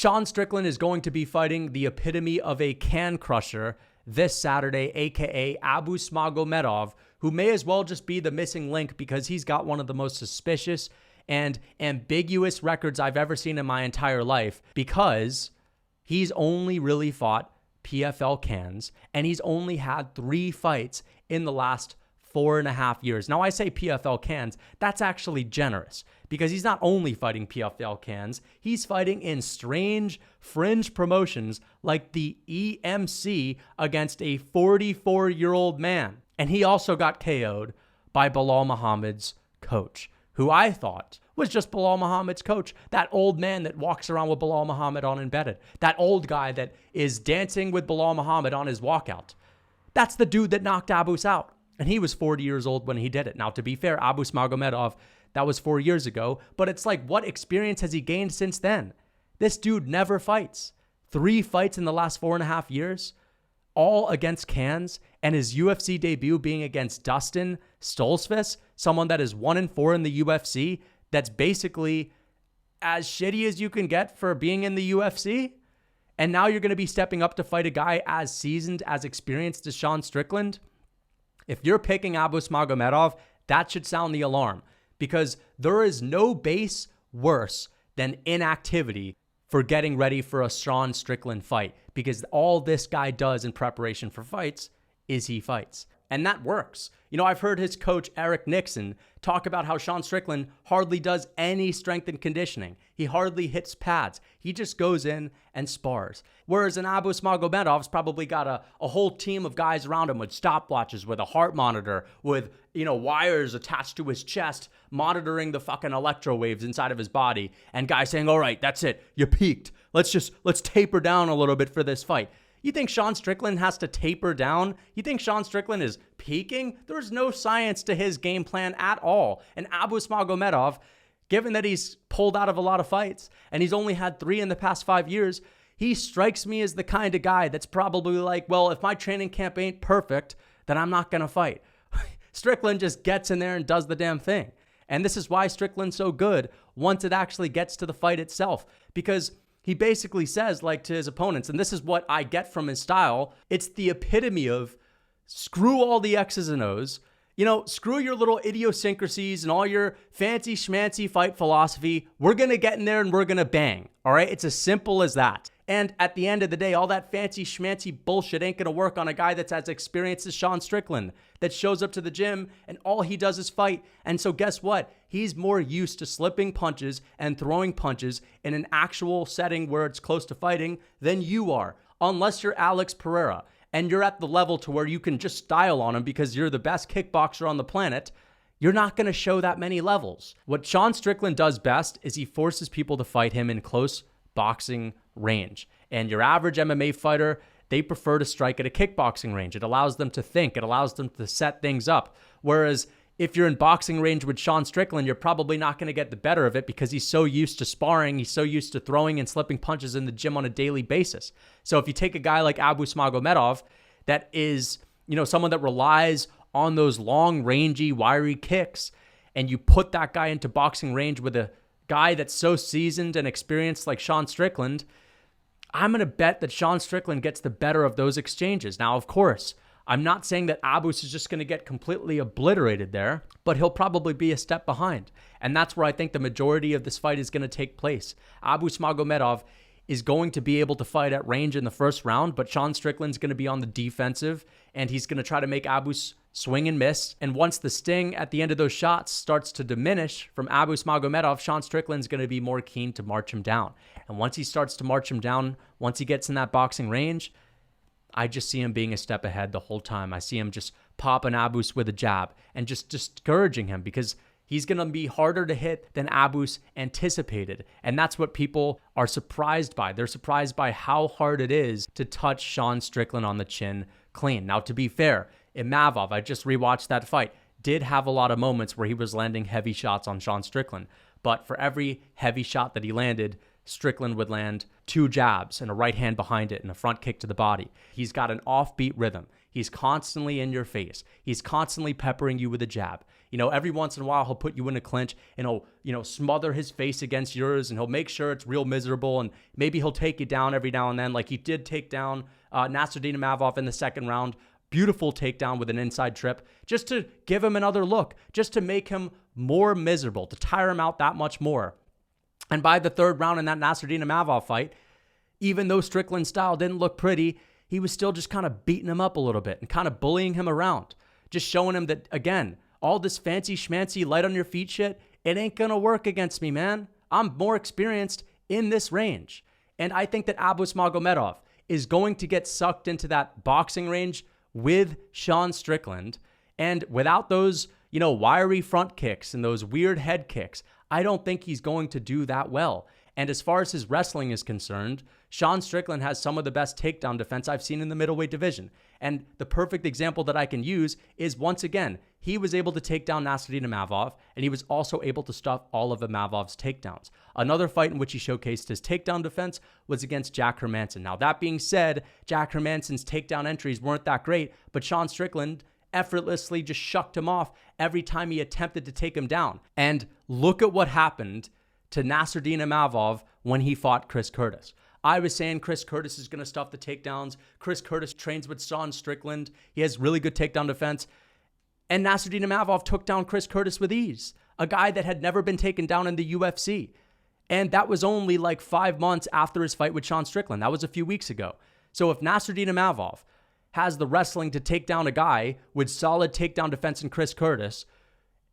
Sean Strickland is going to be fighting the epitome of a can crusher this Saturday, aka Magomedov, who may as well just be the missing link because he's got one of the most suspicious and ambiguous records I've ever seen in my entire life, because he's only really fought PFL cans and he's only had 3 fights in the last 4.5 years. Now, I say PFL cans, that's actually generous because he's not only fighting PFL cans, he's fighting in strange fringe promotions like the EMC against a 44-year-old man. And he also got KO'd by Belal Muhammad's coach, who I thought was just Belal Muhammad's coach. That old man that walks around with Belal Muhammad on embedded. That old guy that is dancing with Belal Muhammad on his walkout. That's the dude that knocked Abus out. And he was 40 years old when he did it. Now, to be fair, Abus Magomedov, that was 4 years ago. But it's like, what experience has he gained since then? This dude never fights. 3 fights in the last 4.5 years, all against cans, and his UFC debut being against Dustin Stoltzfus, someone that is 1-4 in the UFC, that's basically as shitty as you can get for being in the UFC. And now you're going to be stepping up to fight a guy as seasoned, as experienced as Sean Strickland. If you're picking Abus Magomedov, that should sound the alarm, because there is no base worse than inactivity for getting ready for a Sean Strickland fight, because all this guy does in preparation for fights is he fights. And that works. You know, I've heard his coach, Eric Nixon, talk about how Sean Strickland hardly does any strength and conditioning. He hardly hits pads. He just goes in and spars. Whereas an Abus Magomedov's probably got a whole team of guys around him with stopwatches, with a heart monitor, with, wires attached to his chest, monitoring the fucking electro waves inside of his body. And guys saying, all right, that's it. You peaked. Let's taper down a little bit for this fight. You think Sean Strickland has to taper down? You think Sean Strickland is peaking? There's no science to his game plan at all. And Abus Magomedov, given that he's pulled out of a lot of fights and he's only had 3 in the past 5 years, he strikes me as the kind of guy that's probably like, well, if my training camp ain't perfect, then I'm not going to fight. Strickland just gets in there and does the damn thing. And this is why Strickland's so good once it actually gets to the fight itself, because he basically says, like, to his opponents, and this is what I get from his style, it's the epitome of screw all the X's and O's, screw your little idiosyncrasies and all your fancy schmancy fight philosophy. We're going to get in there and we're going to bang, all right? It's as simple as that. And at the end of the day, all that fancy schmancy bullshit ain't going to work on a guy that's as experienced as Sean Strickland, that shows up to the gym and all he does is fight. And so guess what? He's more used to slipping punches and throwing punches in an actual setting where it's close to fighting than you are, unless you're Alex Pereira and you're at the level to where you can just style on him because you're the best kickboxer on the planet. You're not going to show that many levels. What Sean Strickland does best is he forces people to fight him in close boxing range. And your average MMA fighter, they prefer to strike at a kickboxing range. It allows them to think. It allows them to set things up. Whereas if you're in boxing range with Sean Strickland, you're probably not going to get the better of it because he's so used to sparring. He's so used to throwing and slipping punches in the gym on a daily basis. So if you take a guy like Abus Magomedov that is, someone that relies on those long, rangy, wiry kicks, and you put that guy into boxing range with a guy that's so seasoned and experienced like Sean Strickland, I'm going to bet that Sean Strickland gets the better of those exchanges. Now, of course, I'm not saying that Abus is just going to get completely obliterated there, but he'll probably be a step behind. And that's where I think the majority of this fight is going to take place. Abus Magomedov is going to be able to fight at range in the first round, but Sean Strickland's going to be on the defensive, and he's going to try to make Abus swing and miss. And once the sting at the end of those shots starts to diminish from Abus Magomedov, Sean Strickland's going to be more keen to march him down. And once he starts to march him down, once he gets in that boxing range, I just see him being a step ahead the whole time. I see him just popping Abus with a jab and just discouraging him because he's going to be harder to hit than Abus anticipated. And that's what people are surprised by. They're surprised by how hard it is to touch Sean Strickland on the chin clean. Now, to be fair, Imavov, I just rewatched that fight, did have a lot of moments where he was landing heavy shots on Sean Strickland. But for every heavy shot that he landed, Strickland would land 2 jabs and a right hand behind it and a front kick to the body. He's got an offbeat rhythm. He's constantly in your face. He's constantly peppering you with a jab. Every once in a while, he'll put you in a clinch and he'll, smother his face against yours, and he'll make sure it's real miserable, and maybe he'll take you down every now and then, like he did take down Nasruddin Imavov in the second round. Beautiful takedown with an inside trip, just to give him another look, just to make him more miserable, to tire him out that much more. And by the third round in that Nasruddin Imavov fight, even though Strickland's style didn't look pretty, he was still just kind of beating him up a little bit and kind of bullying him around, just showing him that, again, all this fancy schmancy light on your feet shit, it ain't gonna work against me, man. I'm more experienced in this range. And I think that Abus Magomedov is going to get sucked into that boxing range with Sean Strickland. And without those, wiry front kicks and those weird head kicks, I don't think he's going to do that well. And as far as his wrestling is concerned, Sean Strickland has some of the best takedown defense I've seen in the middleweight division. And the perfect example that I can use is, once again, he was able to take down Nasruddin Imavov, and he was also able to stop all of Imavov's takedowns. Another fight in which he showcased his takedown defense was against Jack Hermanson. Now, that being said, Jack Hermanson's takedown entries weren't that great, but Sean Strickland effortlessly just shucked him off every time he attempted to take him down. And look at what happened to Nasruddin Imavov when he fought Chris Curtis. I was saying Chris Curtis is going to stuff the takedowns. Chris Curtis trains with Sean Strickland. He has really good takedown defense. And Nasruddin Imavov took down Chris Curtis with ease, a guy that had never been taken down in the UFC. And that was only like 5 months after his fight with Sean Strickland. That was a few weeks ago. So if Nasruddin Imavov has the wrestling to take down a guy with solid takedown defense in Chris Curtis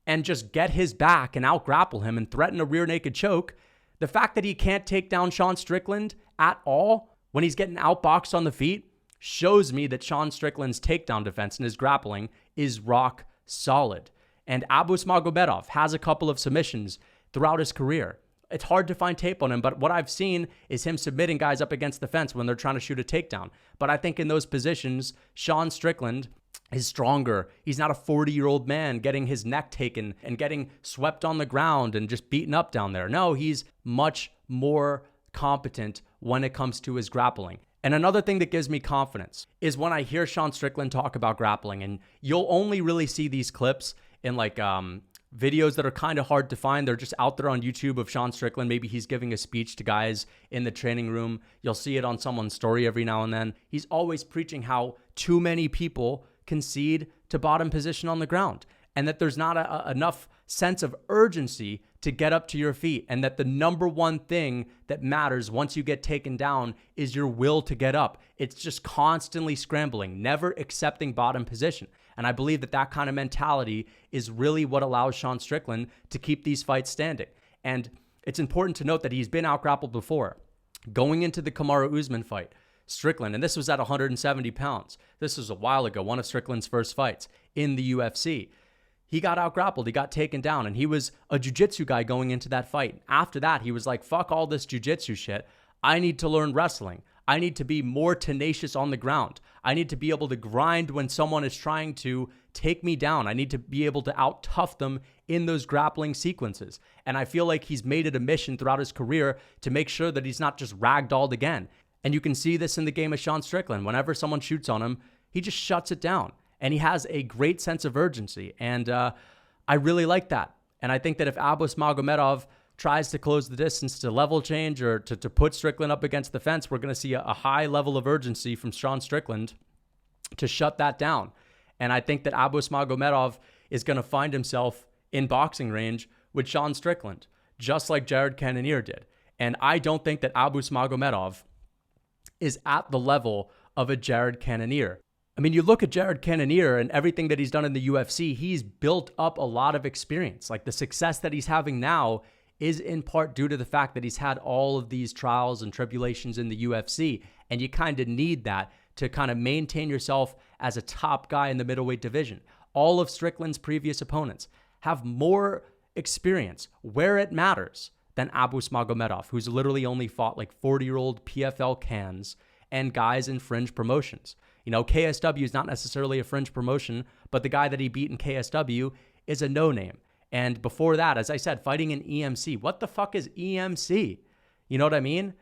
and just get his back and out-grapple him and threaten a rear naked choke, the fact that he can't take down Sean Strickland at all when he's getting outboxed on the feet shows me that Sean Strickland's takedown defense and his grappling is rock solid. And Abus Magomedov has a couple of submissions throughout his career. It's hard to find tape on him, but what I've seen is him submitting guys up against the fence when they're trying to shoot a takedown. But I think in those positions, Sean Strickland is stronger. He's not a 40-year-old man getting his neck taken and getting swept on the ground and just beaten up down there. No, he's much more competent when it comes to his grappling. And another thing that gives me confidence is when I hear Sean Strickland talk about grappling, and you'll only really see these clips in videos that are kind of hard to find. They're just out there on YouTube of Sean Strickland. Maybe he's giving a speech to guys in the training room. You'll see it on someone's story every now and then. He's always preaching how too many people concede to bottom position on the ground, and that there's not enough sense of urgency to get up to your feet, and that the number one thing that matters once you get taken down is your will to get up. It's just constantly scrambling, never accepting bottom position. And I believe that that kind of mentality is really what allows Sean Strickland to keep these fights standing. And it's important to note that he's been out-grappled before. Going into the Kamaru Usman fight, Strickland, and this was at 170 pounds. This was a while ago, one of Strickland's first fights in the UFC. He got out-grappled, he got taken down, and he was a jiu-jitsu guy going into that fight. After that, he was like, fuck all this jiu-jitsu shit. I need to learn wrestling. I need to be more tenacious on the ground. I need to be able to grind when someone is trying to take me down. I need to be able to out-tough them in those grappling sequences. And I feel like he's made it a mission throughout his career to make sure that he's not just ragdolled again. And you can see this in the game of Sean Strickland. Whenever someone shoots on him, he just shuts it down. And he has a great sense of urgency. And I really like that. And I think that if Abus Magomedov tries to close the distance to level change or to put Strickland up against the fence, we're going to see a high level of urgency from Sean Strickland to shut that down. And I think that Abus Magomedov is going to find himself in boxing range with Sean Strickland, just like Jared Cannonier did. And I don't think that Abus Magomedov is at the level of a Jared Cannonier. I mean, you look at Jared Cannonier and everything that he's done in the UFC, he's built up a lot of experience. Like the success that he's having now is in part due to the fact that he's had all of these trials and tribulations in the UFC. And you kind of need that to kind of maintain yourself as a top guy in the middleweight division. All of Strickland's previous opponents have more experience where it matters than Abus Magomedov, who's literally only fought like 40-year-old PFL cans and guys in fringe promotions. You know, KSW is not necessarily a fringe promotion, but the guy that he beat in KSW is a no-name. And before that, as I said, fighting in EMC. What the fuck is EMC? You know what I mean?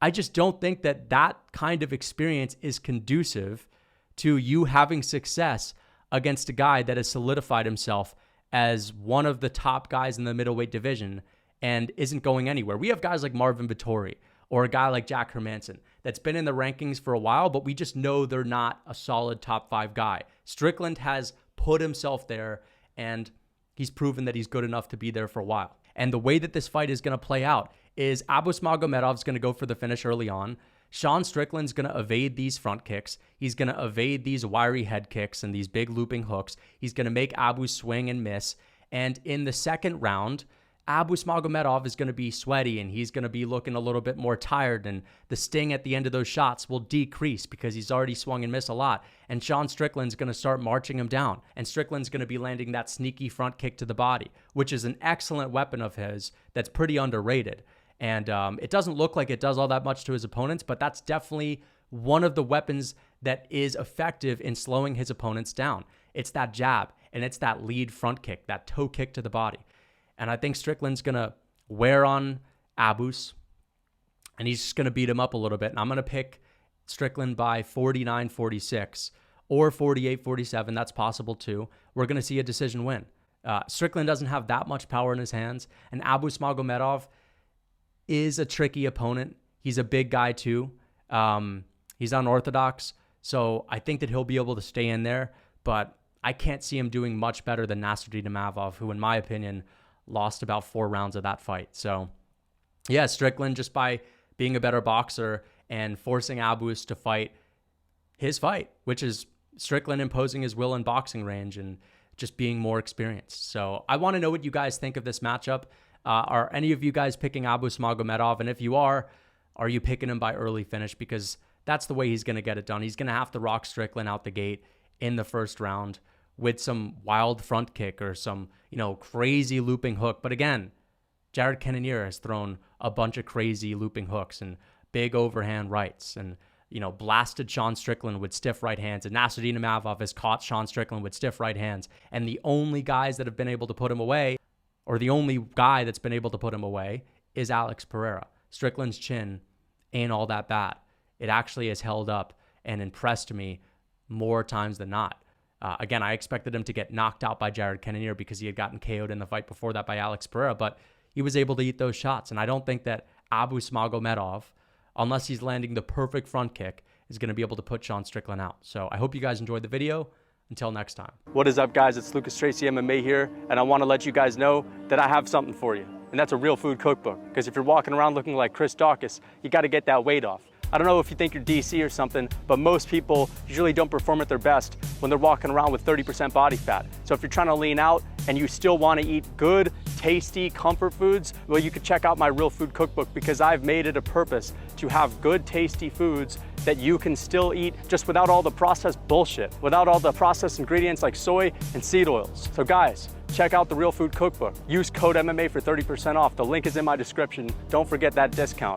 I just don't think that that kind of experience is conducive to you having success against a guy that has solidified himself as one of the top guys in the middleweight division and isn't going anywhere. We have guys like Marvin Vettori or a guy like Jack Hermanson that's been in the rankings for a while, but we just know they're not a solid top 5 guy. Strickland has put himself there, and he's proven that he's good enough to be there for a while. And the way that this fight is going to play out is Abus Magomedov is going to go for the finish early on. Sean Strickland's going to evade these front kicks. He's going to evade these wiry head kicks and these big looping hooks. He's going to make Abus swing and miss. And in the second round, Abus Magomedov is going to be sweaty and he's going to be looking a little bit more tired, and the sting at the end of those shots will decrease because he's already swung and missed a lot. And Sean Strickland's going to start marching him down, and Strickland's going to be landing that sneaky front kick to the body, which is an excellent weapon of his that's pretty underrated. And it doesn't look like it does all that much to his opponents, but that's definitely one of the weapons that is effective in slowing his opponents down. It's that jab, and it's that lead front kick, that toe kick to the body. And I think Strickland's going to wear on Abus, and he's just going to beat him up a little bit. And I'm going to pick Strickland by 49-46 or 48-47. That's possible too. We're going to see a decision win. Strickland doesn't have that much power in his hands, and Abus Magomedov is a tricky opponent. He's a big guy too. He's unorthodox, so I think that he'll be able to stay in there, but I can't see him doing much better than Nasruddin Imavov, who in my opinion lost about 4 rounds of that fight. So yeah, Strickland, just by being a better boxer and forcing Abus to fight his fight, which is Strickland imposing his will in boxing range and just being more experienced. So I want to know what you guys think of this matchup. Are any of you guys picking Abus Magomedov? And if you are you picking him by early finish? Because that's the way he's going to get it done. He's going to have to rock Strickland out the gate in the first round with some wild front kick or some, crazy looping hook. But again, Jared Cannonier has thrown a bunch of crazy looping hooks and big overhand rights and, blasted Sean Strickland with stiff right hands. And Nasruddin Imavov has caught Sean Strickland with stiff right hands. And the only guys that have been able to put him away, or the only guy that's been able to put him away, is Alex Pereira. Strickland's chin ain't all that bad. It actually has held up and impressed me more times than not. Again, I expected him to get knocked out by Jared Cannonier because he had gotten KO'd in the fight before that by Alex Pereira, but he was able to eat those shots. And I don't think that Abus Magomedov, unless he's landing the perfect front kick, is going to be able to put Sean Strickland out. So I hope you guys enjoyed the video. Until next time. What is up, guys? It's Lucas Tracy MMA here, and I want to let you guys know that I have something for you, and that's a real food cookbook. Because if you're walking around looking like Chris Dawkins, you got to get that weight off. I don't know if you think you're DC or something, but most people usually don't perform at their best when they're walking around with 30% body fat. So if you're trying to lean out and you still want to eat good, tasty comfort foods, well, you could check out my Real Food Cookbook, because I've made it a purpose to have good, tasty foods that you can still eat just without all the processed bullshit, without all the processed ingredients like soy and seed oils. So guys, check out the Real Food Cookbook. Use code MMA for 30% off. The link is in my description. Don't forget that discount.